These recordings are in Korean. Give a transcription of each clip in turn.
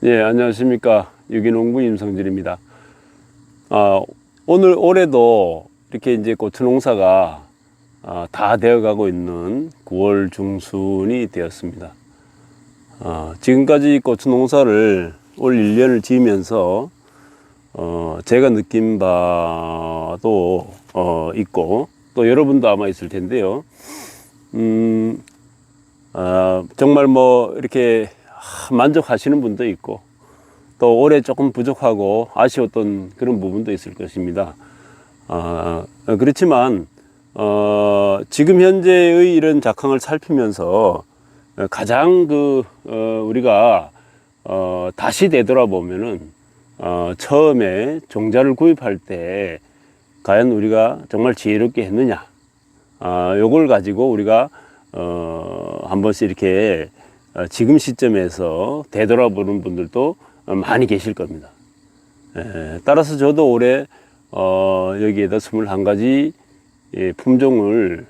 예, 안녕하십니까. 유기농부 임성진입니다. 올해도 이렇게 이제 고추 농사가 다 되어 가고 있는 9월 중순이 되었습니다. 지금까지 고추 농사를 올 1년을 지으면서, 제가 느낀 바도, 있고, 또 여러분도 아마 있을 텐데요. 정말 이렇게 만족하시는 분도 있고, 또 올해 조금 부족하고 아쉬웠던 그런 부분도 있을 것입니다. 그렇지만 지금 현재의 이런 작황을 살피면서 가장 우리가 다시 되돌아보면은 처음에 종자를 구입할 때 과연 우리가 정말 지혜롭게 했느냐, 요걸 가지고 우리가 한 번씩 이렇게 지금 시점에서 되돌아보는 분들도 많이 계실 겁니다. 따라서 저도 올해 여기에다 21가지 품종을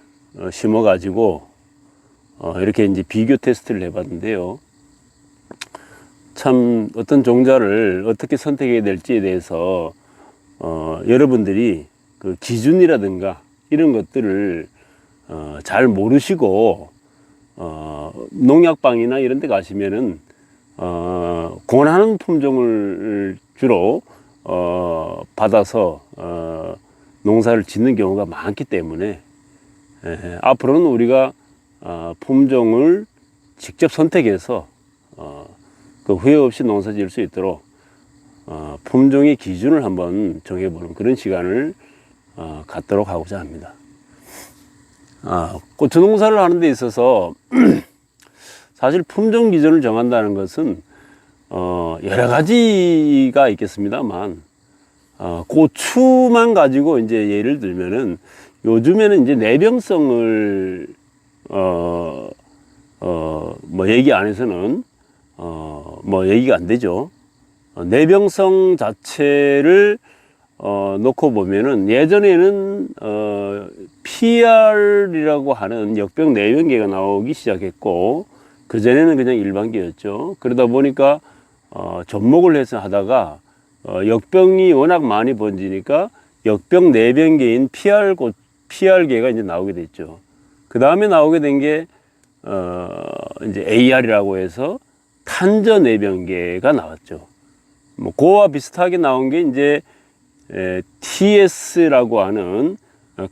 심어 가지고 이렇게 이제 비교 테스트를 해봤는데요. 참 어떤 종자를 어떻게 선택해야 될지에 대해서 여러분들이 그 기준이라든가 이런 것들을 잘 모르시고 농약방이나 이런 데 가시면은 권하는 품종을 주로 받아서 농사를 짓는 경우가 많기 때문에 앞으로는 우리가 품종을 직접 선택해서 그 후회 없이 농사 지을 수 있도록 품종의 기준을 한번 정해보는 그런 시간을 갖도록 하고자 합니다. 고추 농사를 하는 데 있어서 사실 품종 기준을 정한다는 것은 여러 가지가 있겠습니다만 고추만 가지고 이제 예를 들면은 요즘에는 이제 내병성을 얘기 안 해서는 얘기가 안 되죠. 내병성 자체를 놓고 보면은 예전에는 PR이라고 하는 역병 내병계가 나오기 시작했고, 그전에는 그냥 일반계였죠. 그러다 보니까 접목을 해서 하다가 역병이 워낙 많이 번지니까 역병 내병계인 PR계가 이제 나오게 됐죠. 그 다음에 나오게 된 게 이제 AR이라고 해서 탄저 내병계가 나왔죠. 그와 비슷하게 나온 게 이제 TS라고 하는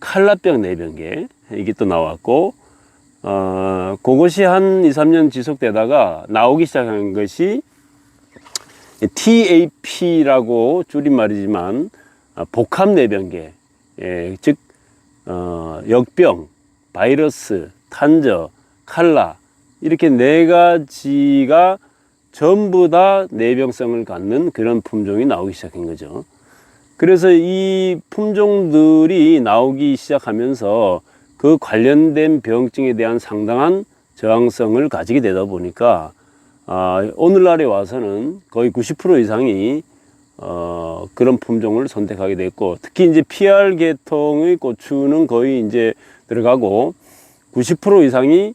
칼라병 내병계, 이게 또 나왔고, 그것이 한 2, 3년 지속되다가 나오기 시작한 것이 TAP라고 줄임말이지만 복합 내병계, 즉 역병, 바이러스, 탄저, 칼라, 이렇게 네 가지가 전부 다 내병성을 갖는 그런 품종이 나오기 시작한 거죠. 그래서 이 품종들이 나오기 시작하면서 그 관련된 병증에 대한 상당한 저항성을 가지게 되다 보니까 오늘날에 와서는 거의 90% 이상이 그런 품종을 선택하게 됐고, 특히 이제 PR 계통의 고추는 거의 이제 들어가고 90% 이상이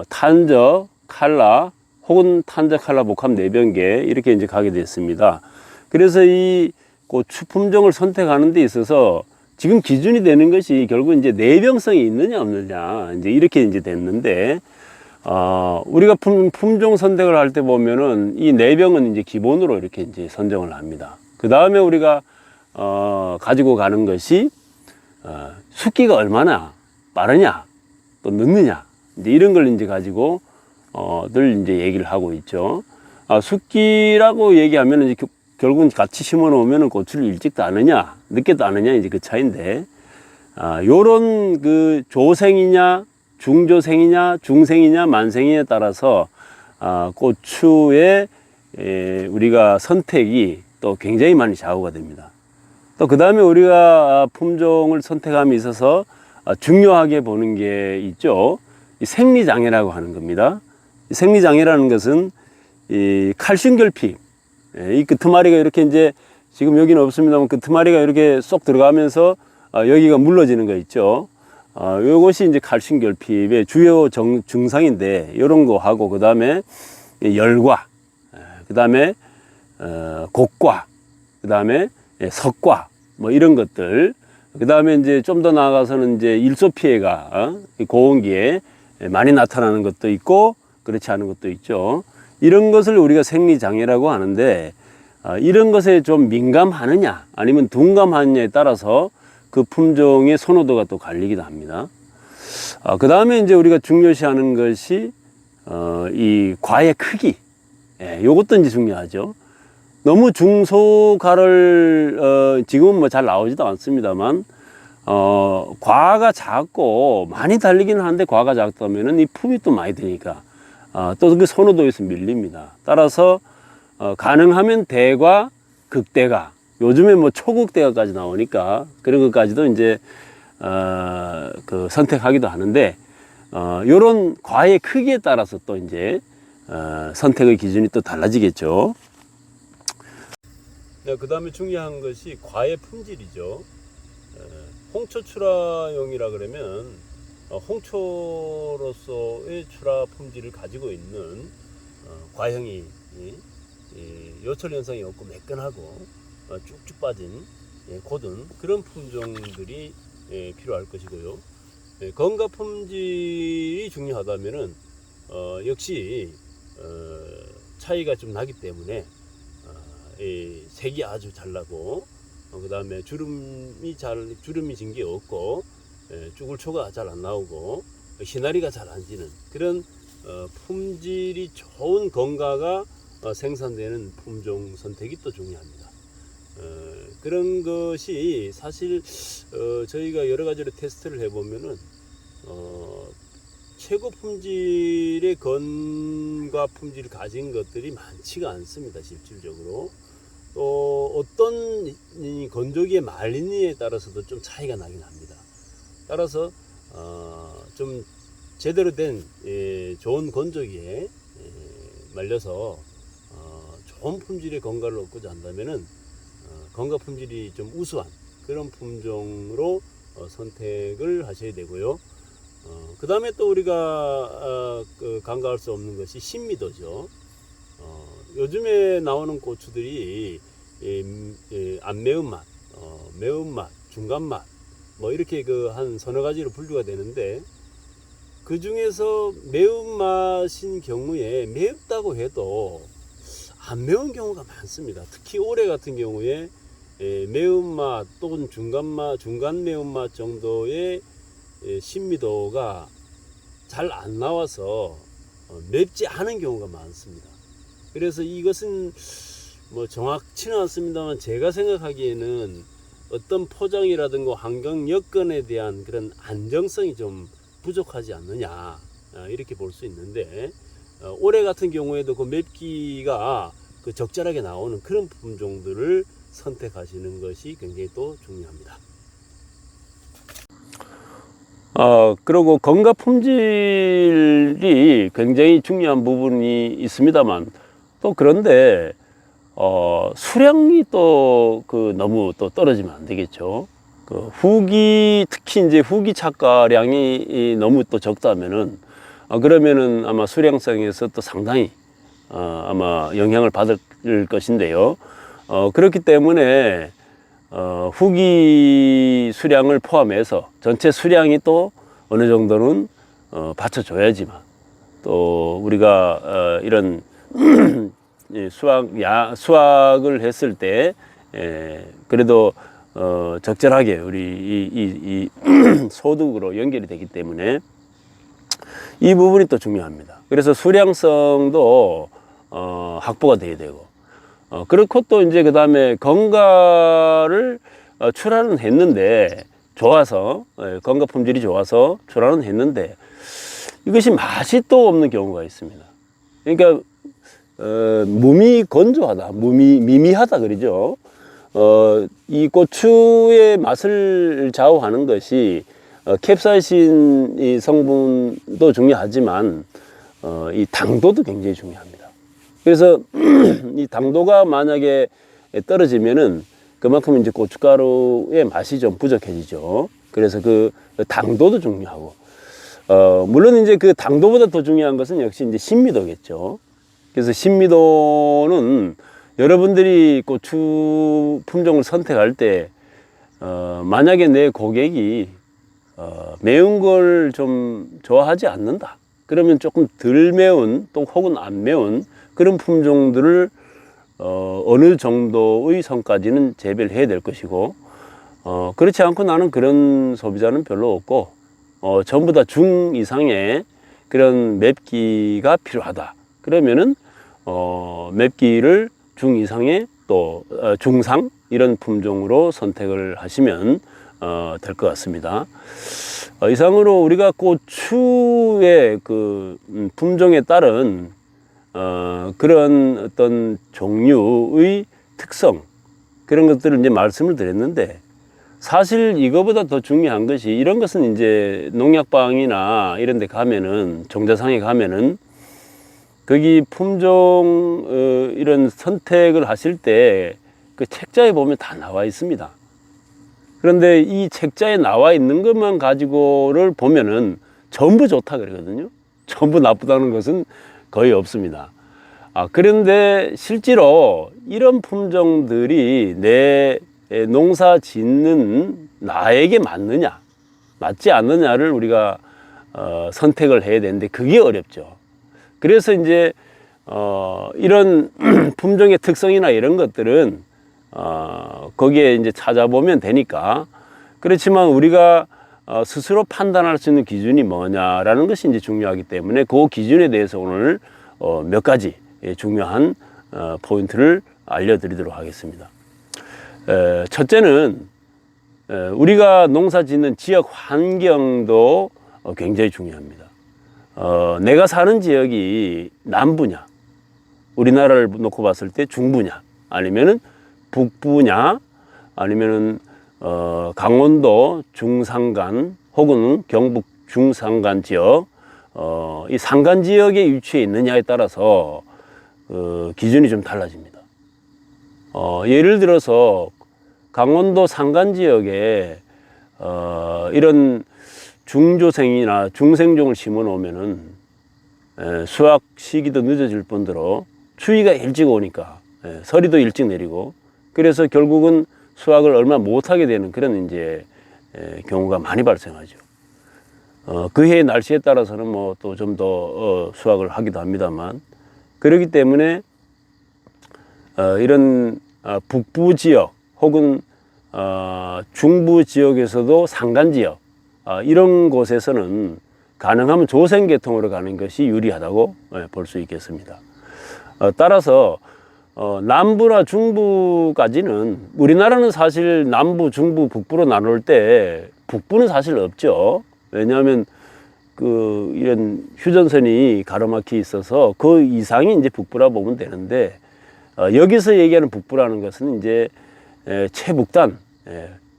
탄저, 칼라 혹은 탄저, 칼라, 복합 내병계 이렇게 이제 가게 됐습니다. 그래서 이 고추 품종을 선택하는 데 있어서 지금 기준이 되는 것이 결국 이제 내병성이 있느냐 없느냐 이제 이렇게 이제 됐는데, 우리가 품종 선택을 할 때 보면은 이 내병은 이제 기본으로 이렇게 이제 선정을 합니다. 그 다음에 우리가 가지고 가는 것이 숙기가 얼마나 빠르냐 또 늦느냐 이제 이런 걸 이제 가지고 늘 이제 얘기를 하고 있죠. 숙기라고 얘기하면은 이제 결국은 같이 심어 놓으면 고추를 일찍 따느냐 늦게 따느냐 이제 그 차이인데, 요런 그 조생이냐 중조생이냐 중생이냐 만생이냐에 따라서 고추의 우리가 선택이 또 굉장히 많이 좌우가 됩니다. 또 그 다음에 우리가 품종을 선택함에 있어서 중요하게 보는 게 있죠. 이 생리장애라고 하는 겁니다. 이 생리장애라는 것은 이 칼슘 결핍, 이 끄트마리가 이렇게 이제 지금 여기는 없습니다만 끄트마리가 이렇게 쏙 들어가면서 여기가 물러지는 거 있죠. 요것이 이제 칼슘 결핍의 주요 증상인데, 이런 거 하고 그 다음에 열과 그 다음에 곡과, 그 다음에 석과, 뭐 이런 것들, 그 다음에 이제 좀 더 나아가서는 이제 일소 피해가 고온기에 많이 나타나는 것도 있고 그렇지 않은 것도 있죠. 이런 것을 우리가 생리장애라고 하는데, 이런 것에 좀 민감하느냐 아니면 둔감하느냐에 따라서 그 품종의 선호도가 또 갈리기도 합니다. 그 다음에 이제 우리가 중요시하는 것이 이 과의 크기, 요것도 이제 중요하죠. 너무 중소가를 지금은 뭐 잘 나오지도 않습니다만 과가 작고 많이 달리기는 하는데 과가 작다면은 이 품이 또 많이 드니까 또 그 선호도에서 밀립니다. 따라서 가능하면 대과, 극대가, 요즘에 뭐 초극대가까지 나오니까 그런 것까지도 이제 그 선택하기도 하는데, 요런 과의 크기에 따라서 또 이제 선택의 기준이 또 달라지겠죠. 네, 그 다음에 중요한 것이 과의 품질이죠. 홍초 출하용이라 그러면 홍초로서의 출하 품질을 가지고 있는 과형이 요철 현상이 없고 매끈하고 쭉쭉 빠진 고든 그런 품종들이 필요할 것이고요. 건가 품질이 중요하다면은 역시 차이가 좀 나기 때문에 색이 아주 잘 나고, 그 다음에 주름이 진 게 없고, 쭈글초가 잘 안 나오고, 희나리가 잘 안 지는 그런 품질이 좋은 건가가 생산되는 품종 선택이 또 중요합니다. 그런 것이 사실 저희가 여러 가지로 테스트를 해보면은 최고 품질의 건과 품질을 가진 것들이 많지가 않습니다. 실질적으로. 또 어떤 건조기에 말리느냐에 따라서도 좀 차이가 나긴 합니다. 따라서 좀 제대로 된 좋은 건조기에 말려서 좋은 품질의 건가를 얻고자 한다면은 건가 품질이 좀 우수한 그런 품종으로 선택을 하셔야 되고요. 그 다음에 또 우리가 간과할 수 없는 것이 신미도죠. 요즘에 나오는 고추들이 안 매운맛, 매운맛, 중간맛 뭐 이렇게 한 서너 가지로 분류가 되는데, 그 중에서 매운맛인 경우에 매웠다고 해도 안 매운 경우가 많습니다. 특히 올해 같은 경우에 매운맛 또는 중간맛, 중간 매운맛 정도의 신미도가 잘 안 나와서 맵지 않은 경우가 많습니다. 그래서 이것은 뭐 정확치는 않습니다만 제가 생각하기에는 어떤 포장이라든가 환경 여건에 대한 그런 안정성이 좀 부족하지 않느냐, 이렇게 볼 수 있는데, 올해 같은 경우에도 그 맵기가 적절하게 나오는 그런 품종들을 선택하시는 것이 굉장히 또 중요합니다. 그리고 건가 품질이 굉장히 중요한 부분이 있습니다만, 또 그런데 수량이 또 너무 또 떨어지면 안 되겠죠. 특히 이제 후기 착과량이 너무 또 적다면은 그러면은 아마 수량성에서 또 상당히 아마 영향을 받을 것인데요. 그렇기 때문에 후기 수량을 포함해서 전체 수량이 또 어느 정도는 받쳐줘야지만, 또 우리가 이런 수확을 했을 때 그래도 적절하게 우리 이 소득으로 연결이 되기 때문에 이 부분이 또 중요합니다. 그래서 수량성도 확보가 돼야 되고, 그렇고 또 이제 그 다음에 건가를 출하는 했는데 좋아서, 건가 품질이 좋아서 출하는 했는데 이것이 맛이 또 없는 경우가 있습니다. 그러니까 몸이 건조하다, 미미하다 그러죠. 이 고추의 맛을 좌우하는 것이 캡사이신 이 성분도 중요하지만 이 당도도 굉장히 중요합니다. 그래서 이 당도가 만약에 떨어지면은 그만큼 이제 고춧가루의 맛이 좀 부족해지죠. 그래서 그 당도도 중요하고, 물론 이제 그 당도보다 더 중요한 것은 역시 이제 신미도겠죠. 그래서 신미도는 여러분들이 고추 품종을 선택할 때 만약에 내 고객이 매운 걸 좀 좋아하지 않는다, 그러면 조금 덜 매운 또 혹은 안 매운 그런 품종들을 어느 정도의 선까지는 재배를 해야 될 것이고, 그렇지 않고 나는 그런 소비자는 별로 없고, 전부 다 중 이상의 그런 맵기가 필요하다. 그러면은 맵기를 중 이상의 또 중상 이런 품종으로 선택을 하시면 될 것 같습니다. 이상으로 우리가 고추의 그 품종에 따른 그런 어떤 종류의 특성, 그런 것들을 이제 말씀을 드렸는데, 사실 이거보다 더 중요한 것이, 이런 것은 이제 농약방이나 이런 데 가면은, 종자상에 가면은 거기 품종 이런 선택을 하실 때 그 책자에 보면 다 나와 있습니다. 그런데 이 책자에 나와 있는 것만 가지고를 보면은 전부 좋다 그러거든요. 전부 나쁘다는 것은 거의 없습니다. 그런데 실제로 이런 품종들이 내 농사 짓는 나에게 맞느냐, 맞지 않느냐를 우리가 선택을 해야 되는데, 그게 어렵죠. 그래서 이제 이런 품종의 특성이나 이런 것들은 거기에 이제 찾아보면 되니까. 그렇지만 우리가 스스로 판단할 수 있는 기준이 뭐냐라는 것이 이제 중요하기 때문에, 그 기준에 대해서 오늘 몇 가지 중요한 포인트를 알려드리도록 하겠습니다. 첫째는 우리가 농사 짓는 지역 환경도 굉장히 중요합니다. 내가 사는 지역이 남부냐, 우리나라를 놓고 봤을 때 중부냐, 아니면은 북부냐, 아니면은 강원도 중산간 혹은 경북 중산간 지역, 이 산간 지역에 위치해 있느냐에 따라서 기준이 좀 달라집니다. 예를 들어서 강원도 산간 지역에 이런 중조생이나 중생종을 심어 놓으면은 수확 시기도 늦어질 뿐더러 추위가 일찍 오니까 서리도 일찍 내리고, 그래서 결국은 수확을 얼마 못하게 되는 그런 이제 경우가 많이 발생하죠. 그 해의 날씨에 따라서는 뭐 또 좀 더 수확을 하기도 합니다만, 그렇기 때문에 이런 북부 지역 혹은 중부 지역에서도 산간 지역, 이런 곳에서는 가능하면 조생계통으로 가는 것이 유리하다고 볼 수 있겠습니다. 따라서 남부나 중부까지는, 우리나라는 사실 남부, 중부, 북부로 나눌 때 북부는 사실 없죠. 왜냐하면 이런 휴전선이 가로막혀 있어서 그 이상이 이제 북부라 보면 되는데, 여기서 얘기하는 북부라는 것은 이제 최북단,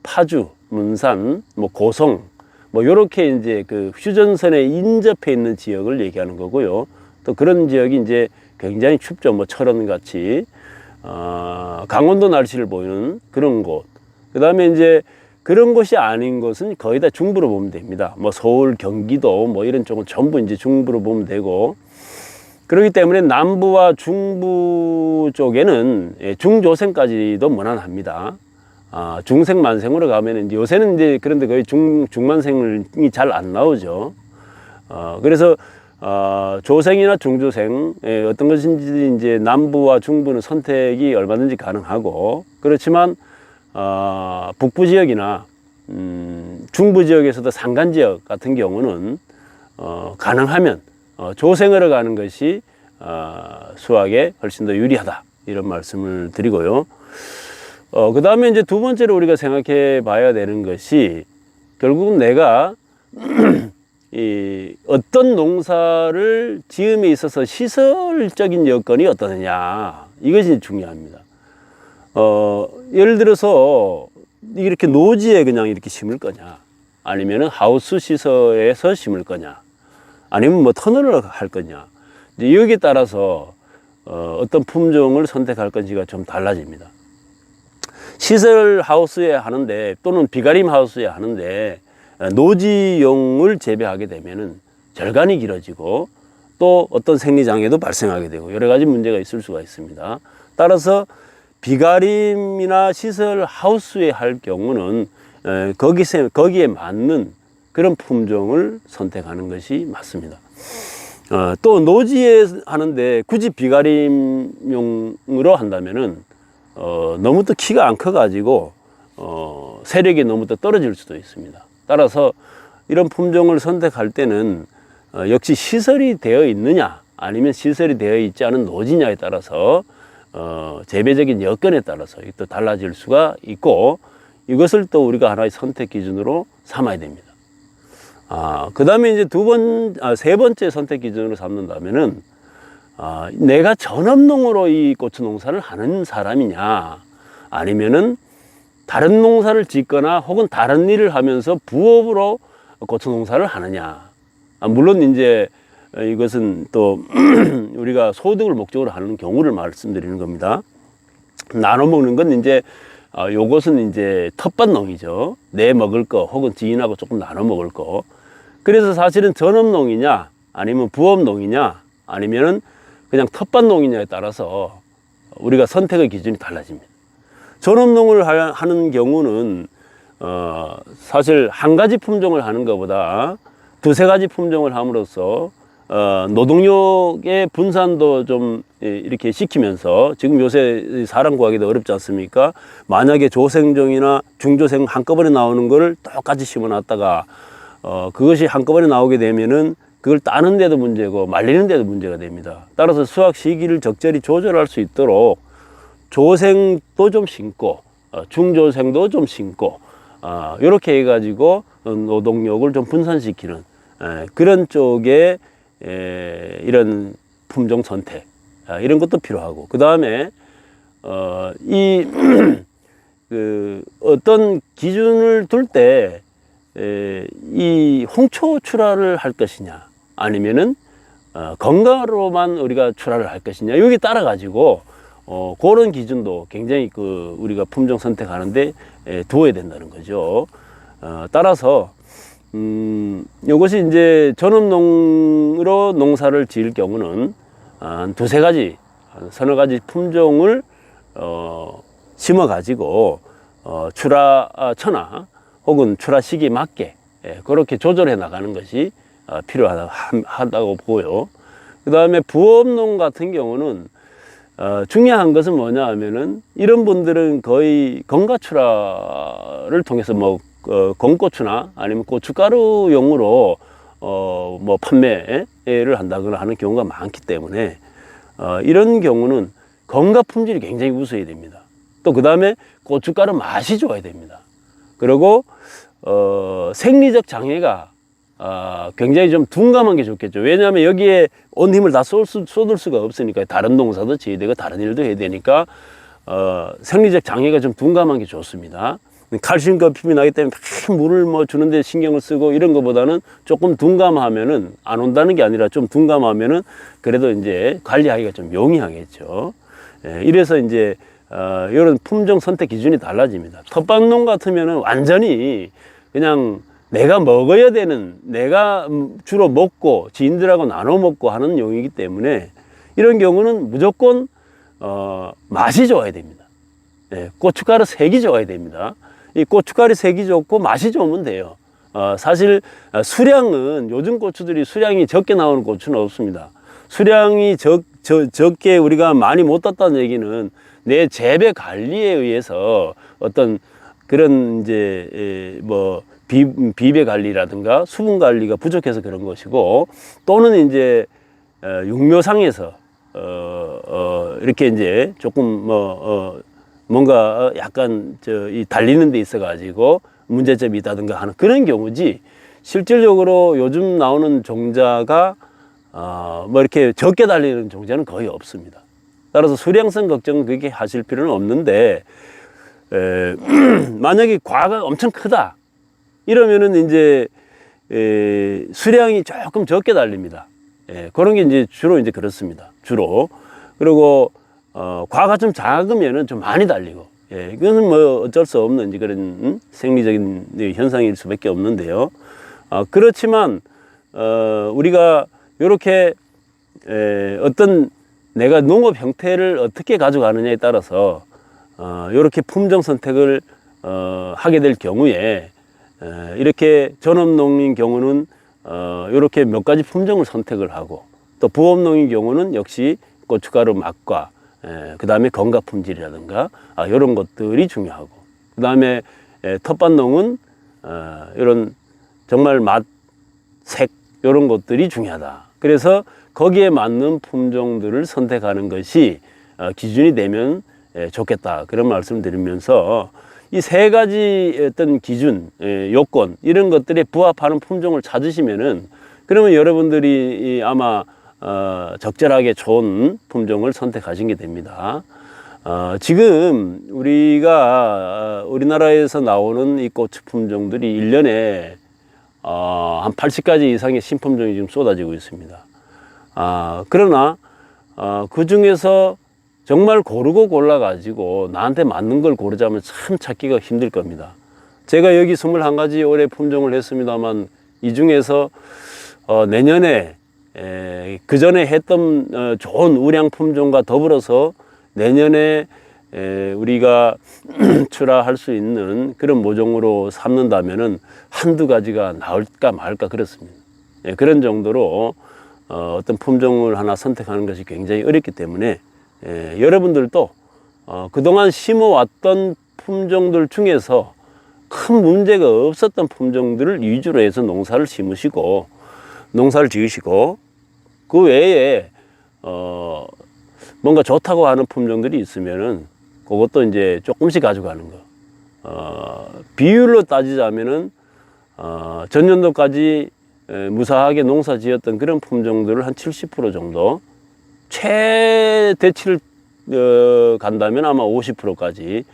파주, 문산, 뭐 고성, 뭐 요렇게 이제 그 휴전선에 인접해 있는 지역을 얘기하는 거고요. 또 그런 지역이 이제 굉장히 춥죠. 뭐 철원 같이 강원도 날씨를 보이는 그런 곳. 그 다음에 이제 그런 곳이 아닌 곳은 거의 다 중부로 보면 됩니다. 뭐 서울, 경기도 뭐 이런 쪽은 전부 이제 중부로 보면 되고, 그렇기 때문에 남부와 중부 쪽에는 중조생까지도 무난합니다. 중생, 만생으로 가면 이제 요새는 이제 그런데 거의 중만생이 잘 안 나오죠. 그래서 조생이나 중조생 어떤 것인지 이제 남부와 중부는 선택이 얼마든지 가능하고, 그렇지만 북부 지역이나 중부 지역에서도 산간 지역 같은 경우는 가능하면 조생으로 가는 것이 수확에 훨씬 더 유리하다, 이런 말씀을 드리고요. 그 다음에 이제 두 번째로 우리가 생각해 봐야 되는 것이, 결국은 내가 어떤 농사를 지음에 있어서 시설적인 여건이 어떠느냐, 이것이 중요합니다. 예를 들어서 이렇게 노지에 그냥 이렇게 심을 거냐, 아니면은 하우스 시설에서 심을 거냐, 아니면 뭐 터널을 할 거냐, 이제 여기에 따라서 어떤 품종을 선택할 건지가 좀 달라집니다. 시설 하우스에 하는데, 또는 비가림 하우스에 하는데 노지용을 재배하게 되면은 절간이 길어지고, 또 어떤 생리장애도 발생하게 되고 여러 가지 문제가 있을 수가 있습니다. 따라서 비가림이나 시설 하우스에 할 경우는 거기에 맞는 그런 품종을 선택하는 것이 맞습니다. 또 노지에 하는데 굳이 비가림용으로 한다면은 너무 또 키가 안 커가지고 세력이 너무 또 떨어질 수도 있습니다. 따라서 이런 품종을 선택할 때는 역시 시설이 되어 있느냐 아니면 시설이 되어 있지 않은 노지냐에 따라서 재배적인 여건에 따라서 또 달라질 수가 있고 이것을 또 우리가 하나의 선택 기준으로 삼아야 됩니다. 그 다음에 이제 세 번째 선택 기준으로 삼는다면은 내가 전업농으로 이 고추 농사를 하는 사람이냐 아니면은 다른 농사를 짓거나 혹은 다른 일을 하면서 부업으로 고추 농사를 하느냐. 물론 이제 이것은 또 우리가 소득을 목적으로 하는 경우를 말씀드리는 겁니다. 나눠 먹는 건 이제 요것은 이제 텃밭농이죠. 내 먹을 거 혹은 지인하고 조금 나눠 먹을 거. 그래서 사실은 전업농이냐 아니면 부업농이냐 아니면은 그냥 텃밭농이냐에 따라서 우리가 선택의 기준이 달라집니다. 전업농을 하는 경우는 사실 한 가지 품종을 하는 것보다 두세 가지 품종을 함으로써 노동력의 분산도 좀 이렇게 시키면서 지금 요새 사람 구하기도 어렵지 않습니까? 만약에 조생종이나 중조생 한꺼번에 나오는 걸 똑같이 심어놨다가 그것이 한꺼번에 나오게 되면은 그걸 따는 데도 문제고 말리는 데도 문제가 됩니다. 따라서 수확 시기를 적절히 조절할 수 있도록 조생도 좀 심고 중조생도 좀 심고 이렇게 해가지고 노동력을 좀 분산시키는 그런 쪽에 이런 품종 선택 이런 것도 필요하고 그 다음에 어떤 기준을 둘 때 이 홍초 출하를 할 것이냐 아니면은 건가로만 우리가 출하를 할 것이냐 여기 따라 가지고 그런 기준도 굉장히 우리가 품종 선택하는데 두어야 된다는 거죠. 따라서 이것이 이제 전업농으로 농사를 지을 경우는 한 두세 가지, 서너 가지 품종을 심어 가지고 출하처나 혹은 출하 시기에 맞게 그렇게 조절해 나가는 것이 필요하다고 보고요. 그 다음에 부업농 같은 경우는 중요한 것은 뭐냐 하면은 이런 분들은 거의 건가 출하를 통해서 뭐 건고추나 아니면 고춧가루용으로 뭐 판매를 한다거나 하는 경우가 많기 때문에 이런 경우는 건가 품질이 굉장히 우수해야 됩니다. 또 그 다음에 고춧가루 맛이 좋아야 됩니다. 그리고 생리적 장애가 굉장히 좀 둔감한 게 좋겠죠. 왜냐하면 여기에 온 힘을 다 쏟을 수가 없으니까 다른 농사도 지어야 되고 다른 일도 해야 되니까 생리적 장애가 좀 둔감한 게 좋습니다. 칼슘 거품이 나기 때문에 물을 뭐 주는데 신경을 쓰고 이런 것보다는 조금 둔감하면은 안 온다는 게 아니라 좀 둔감하면은 그래도 이제 관리하기가 좀 용이하겠죠. 이래서 이제 이런 품종 선택 기준이 달라집니다. 텃밭농 같으면은 완전히 그냥 내가 먹어야 되는, 내가 주로 먹고 지인들하고 나눠 먹고 하는 용이기 때문에 이런 경우는 무조건 맛이 좋아야 됩니다. 고춧가루 색이 좋아야 됩니다. 이 고춧가루 색이 좋고 맛이 좋으면 돼요. 사실 수량은 요즘 고추들이 수량이 적게 나오는 고추는 없습니다. 수량이 적게 우리가 많이 못 땄다는 얘기는 내 재배 관리에 의해서 어떤 그런 이제 뭐 비배 관리라든가 수분 관리가 부족해서 그런 것이고 또는 이제 육묘상에서 이렇게 이제 조금 뭔가 약간 이 달리는 데 있어 가지고 문제점이 있다든가 하는 그런 경우지 실질적으로 요즘 나오는 종자가 뭐 이렇게 적게 달리는 종자는 거의 없습니다. 따라서 수량성 걱정은 그렇게 하실 필요는 없는데 만약에 과가 엄청 크다 이러면은 이제 수량이 조금 적게 달립니다. 그런 게 이제 주로 이제 그렇습니다. 주로. 그리고 과가 좀 작으면은 좀 많이 달리고, 이거는 뭐 어쩔 수 없는 이제 그런 생리적인 현상일 수밖에 없는데요. 그렇지만 우리가 이렇게 어떤 내가 농업 형태를 어떻게 가져가느냐에 따라서 이렇게 품종 선택을 하게 될 경우에 이렇게 전업농인 경우는 이렇게 몇 가지 품종을 선택을 하고 또 부업농인 경우는 역시 고춧가루 맛과 그 다음에 건강 품질이라든가 이런 것들이 중요하고 그 다음에 텃밭농은 이런 정말 맛, 색 이런 것들이 중요하다. 그래서 거기에 맞는 품종들을 선택하는 것이 기준이 되면 좋겠다. 그런 말씀을 드리면서 이 세 가지 어떤 기준, 요건 이런 것들에 부합하는 품종을 찾으시면은 그러면 여러분들이 아마 적절하게 좋은 품종을 선택하신 게 됩니다. 지금 우리가 우리나라에서 나오는 이 고추 품종들이 1년에 한 80가지 이상의 신품종이 지금 쏟아지고 있습니다. 그러나 그 중에서 정말 고르고 골라가지고 나한테 맞는 걸 고르자면 참 찾기가 힘들 겁니다. 제가 여기 21가지 올해 품종을 했습니다만 이 중에서 내년에 그 전에 했던 좋은 우량 품종과 더불어서 내년에 우리가 출하할 수 있는 그런 모종으로 삼는다면은 한두 가지가 나올까 말까 그렇습니다. 그런 정도로 어떤 품종을 하나 선택하는 것이 굉장히 어렵기 때문에 여러분들도 그동안 심어왔던 품종들 중에서 큰 문제가 없었던 품종들을 위주로 해서 농사를 심으시고 농사를 지으시고 그 외에 뭔가 좋다고 하는 품종들이 있으면은 그것도 이제 조금씩 가져가는 거. 비율로 따지자면은 전년도까지 무사하게 농사 지었던 그런 품종들을 한 70% 정도 최대치를 간다면 아마 50%까지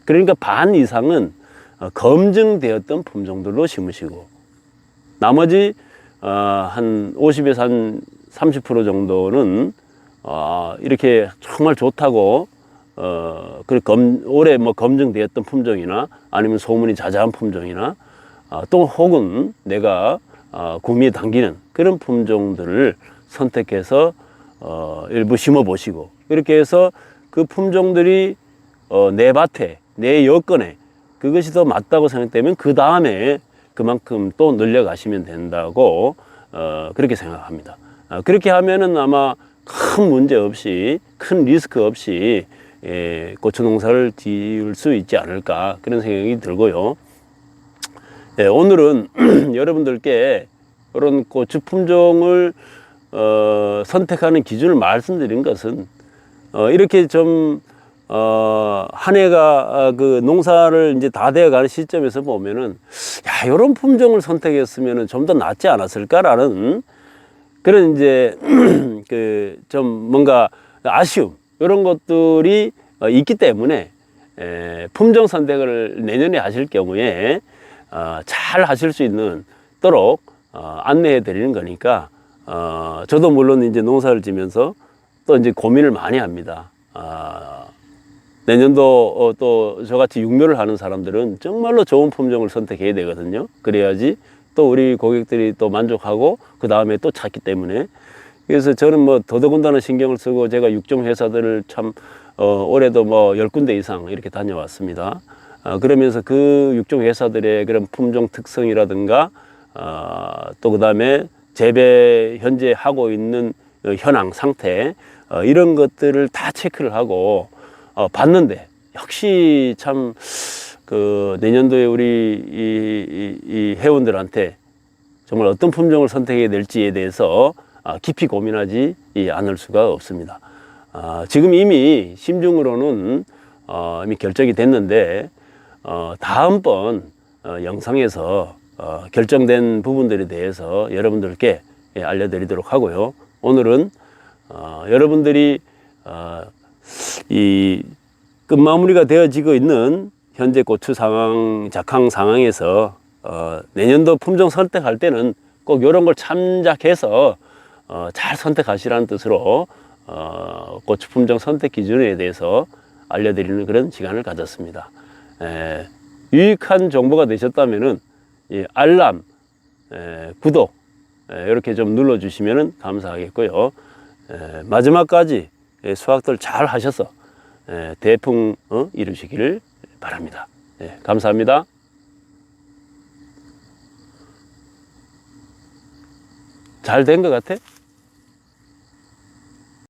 그러니까 반 이상은 검증되었던 품종들로 심으시고 나머지 한 50에서 한 30% 정도는 이렇게 정말 좋다고 올해 뭐 검증되었던 품종이나 아니면 소문이 자자한 품종이나 또 혹은 내가 구미에 당기는 그런 품종들을 선택해서 일부 심어 보시고 이렇게 해서 그 품종들이 내 밭에 내 여건에 그것이 더 맞다고 생각되면 그 다음에 그만큼 또 늘려가시면 된다고 그렇게 생각합니다. 그렇게 하면은 아마 큰 문제 없이 큰 리스크 없이 고추 농사를 지을 수 있지 않을까 그런 생각이 들고요. 오늘은 여러분들께 이런 고추 품종을 선택하는 기준을 말씀드린 것은 이렇게 좀 한 해가 그 농사를 이제 다 되어가는 시점에서 보면은 야 이런 품종을 선택했으면은 좀 더 낫지 않았을까라는 그런 이제 그 좀 뭔가 아쉬움 이런 것들이 있기 때문에 품종 선택을 내년에 하실 경우에 잘 하실 수 있도록 안내해 드리는 거니까 저도 물론 이제 농사를 지면서 또 이제 고민을 많이 합니다. 내년도 또 저같이 육묘를 하는 사람들은 정말로 좋은 품종을 선택해야 되거든요. 그래야지 또 우리 고객들이 또 만족하고 그 다음에 또 찾기 때문에 그래서 저는 뭐 더더군다나 신경을 쓰고 제가 육종 회사들을 참 올해도 뭐 10군데 이상 이렇게 다녀왔습니다. 그러면서 그 육종 회사들의 그런 품종 특성이라든가 또 그 다음에 재배 현재 하고 있는 현황 상태 이런 것들을 다 체크를 하고 봤는데 역시 참 그 내년도에 우리 이 회원들한테 정말 어떤 품종을 선택해야 될지에 대해서 깊이 고민하지 않을 수가 없습니다. 지금 이미 심중으로는 이미 결정이 됐는데 다음번 영상에서 결정된 부분들에 대해서 여러분들께 알려드리도록 하고요. 오늘은 여러분들이 이 끝마무리가 되어지고 있는 현재 고추 상황, 작황 상황에서 내년도 품종 선택할 때는 꼭 이런 걸 참작해서 잘 선택하시라는 뜻으로 고추 품종 선택 기준에 대해서 알려드리는 그런 시간을 가졌습니다. 유익한 정보가 되셨다면은 알람, 구독 이렇게 좀 눌러주시면 감사하겠고요. 마지막까지 수확들 잘 하셔서 대풍 이루시기를 바랍니다. 감사합니다. 잘 된 것 같아?